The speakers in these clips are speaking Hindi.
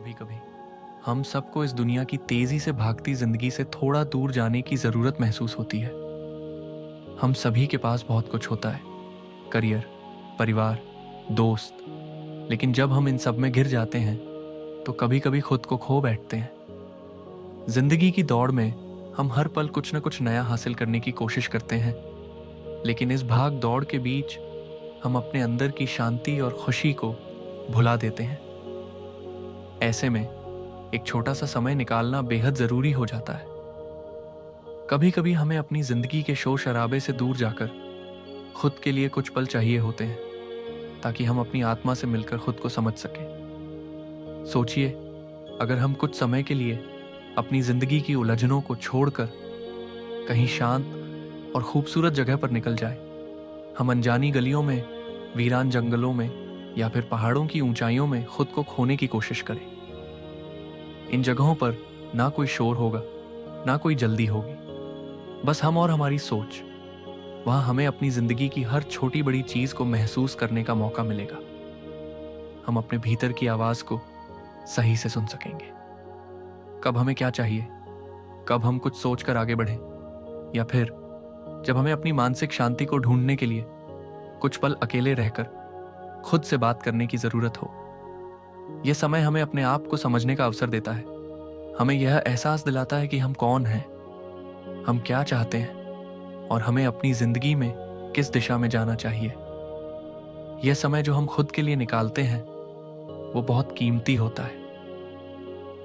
कभी कभी हम सबको इस दुनिया की तेजी से भागती जिंदगी से थोड़ा दूर जाने की जरूरत महसूस होती है। हम सभी के पास बहुत कुछ होता है, करियर, परिवार, दोस्त। लेकिन जब हम इन सब में घिर जाते हैं तो कभी कभी खुद को खो बैठते हैं। जिंदगी की दौड़ में हम हर पल कुछ न कुछ नया हासिल करने की कोशिश करते हैं, लेकिन इस भाग दौड़ के बीच हम अपने अंदर की शांति और खुशी को भुला देते हैं। ऐसे में एक छोटा सा समय निकालना बेहद जरूरी हो जाता है। कभी कभी हमें अपनी जिंदगी के शोर शराबे से दूर जाकर खुद के लिए कुछ पल चाहिए होते हैं, ताकि हम अपनी आत्मा से मिलकर खुद को समझ सकें। सोचिए, अगर हम कुछ समय के लिए अपनी जिंदगी की उलझनों को छोड़कर कहीं शांत और खूबसूरत जगह पर निकल जाए। हम अनजानी गलियों में, वीरान जंगलों में या फिर पहाड़ों की ऊंचाइयों में खुद को खोने की कोशिश करें। इन जगहों पर ना कोई शोर होगा, ना कोई जल्दी होगी, बस हम और हमारी सोच। वहां हमें अपनी जिंदगी की हर छोटी बड़ी चीज को महसूस करने का मौका मिलेगा। हम अपने भीतर की आवाज को सही से सुन सकेंगे। कब हमें क्या चाहिए, कब हम कुछ सोचकर आगे बढ़ें, या फिर जब हमें अपनी मानसिक शांति को ढूंढने के लिए कुछ पल अकेले रहकर खुद से बात करने की जरूरत हो। यह समय हमें अपने आप को समझने का अवसर देता है। हमें यह एहसास दिलाता है कि हम कौन हैं, हम क्या चाहते हैं और हमें अपनी जिंदगी में किस दिशा में जाना चाहिए। यह समय जो हम खुद के लिए निकालते हैं वो बहुत कीमती होता है।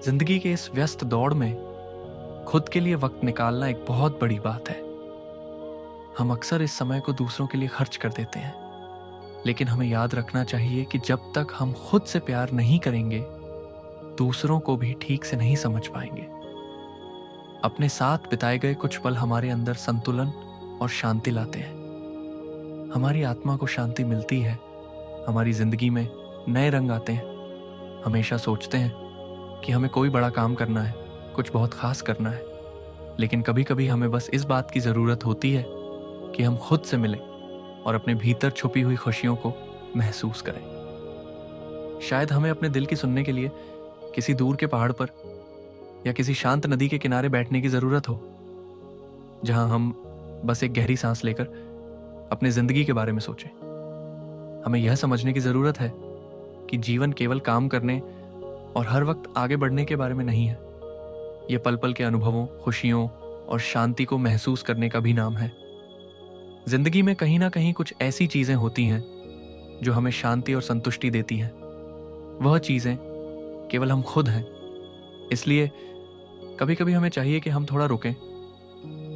जिंदगी के इस व्यस्त दौड़ में खुद के लिए वक्त निकालना एक बहुत बड़ी बात है। हम अक्सर इस समय को दूसरों के लिए खर्च कर देते हैं, लेकिन हमें याद रखना चाहिए कि जब तक हम खुद से प्यार नहीं करेंगे, दूसरों को भी ठीक से नहीं समझ पाएंगे। अपने साथ बिताए गए कुछ पल हमारे अंदर संतुलन और शांति लाते हैं। हमारी आत्मा को शांति मिलती है, हमारी जिंदगी में नए रंग आते हैं। हमेशा सोचते हैं कि हमें कोई बड़ा काम करना है, कुछ बहुत खास करना है, लेकिन कभी कभी हमें बस इस बात की जरूरत होती है कि हम खुद से मिलें और अपने भीतर छुपी हुई खुशियों को महसूस करें। शायद हमें अपने दिल की सुनने के लिए किसी दूर के पहाड़ पर या किसी शांत नदी के किनारे बैठने की जरूरत हो, जहां हम बस एक गहरी सांस लेकर अपनी जिंदगी के बारे में सोचें। हमें यह समझने की जरूरत है कि जीवन केवल काम करने और हर वक्त आगे बढ़ने के बारे में नहीं है। यह पल पल के अनुभवों, खुशियों और शांति को महसूस करने का भी नाम है। जिंदगी में कहीं ना कहीं कुछ ऐसी चीजें होती हैं जो हमें शांति और संतुष्टि देती हैं। वह चीजें केवल हम खुद हैं। इसलिए कभी कभी हमें चाहिए कि हम थोड़ा रुकें,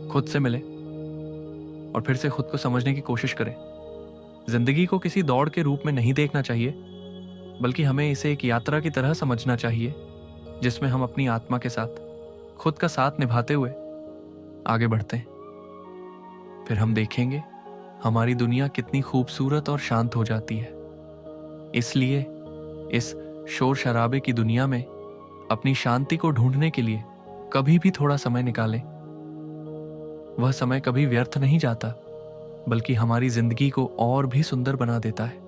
खुद से मिलें और फिर से खुद को समझने की कोशिश करें। जिंदगी को किसी दौड़ के रूप में नहीं देखना चाहिए, बल्कि हमें इसे एक यात्रा की तरह समझना चाहिए, जिसमें हम अपनी आत्मा के साथ खुद का साथ निभाते हुए आगे बढ़ते हैं। फिर हम देखेंगे हमारी दुनिया कितनी खूबसूरत और शांत हो जाती है। इसलिए इस शोर शराबे की दुनिया में अपनी शांति को ढूंढने के लिए कभी भी थोड़ा समय निकालें। वह समय कभी व्यर्थ नहीं जाता, बल्कि हमारी जिंदगी को और भी सुंदर बना देता है।